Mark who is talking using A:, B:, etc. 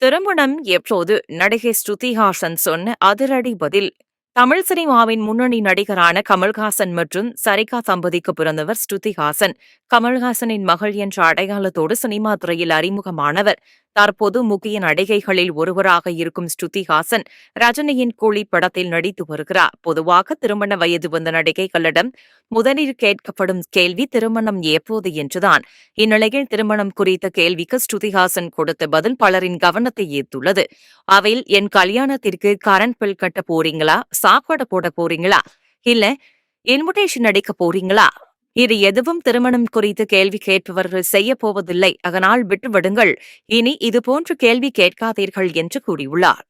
A: திருமணம் எப்போது? நடிகை ஸ்ருதி ஹாசன் சொன்ன அதிரடி பதில். தமிழ் சினிமாவின் முன்னணி நடிகரான கமல்ஹாசன் மற்றும் சரிகா தம்பதிக்கு பிறந்தவர் ஸ்ருதி ஹாசன். கமல்ஹாசனின் மகள் என்ற அடையாளத்தோடு சினிமா துறையில் அறிமுகமானவர். தற்போது முக்கிய நடிகைகளில் ஒருவராக இருக்கும் ஸ்ருதி ஹாசன் ரஜினியின் கூலி படத்தில் நடித்து வருகிறார். பொதுவாக திருமண வயது வந்த நடிகைகளிடம் முதலில் கேட்கப்படும் கேள்வி திருமணம் எப்போது என்றுதான். இந்நிலையில் திருமணம் குறித்த கேள்விக்கு ஸ்ருதிஹாசன் கொடுத்த பதில் பலரின் கவனத்தை ஈர்த்துள்ளது. அவையில் என் கல்யாணத்திற்கு கரண்ட் பில் கட்ட போறீங்களா, சாப்பாடு போட போறீங்களா, இல்ல இன்விடேஷன் அடிக்க போறீங்களா, இது எதுவும் திருமணம் குறித்து கேள்வி கேட்பவர்கள் செய்ய போவதில்லை. அதனால் விட்டுவிடுங்கள், இனி இதுபோன்ற கேள்வி கேட்காதீர்கள் என்று கூறியுள்ளார்.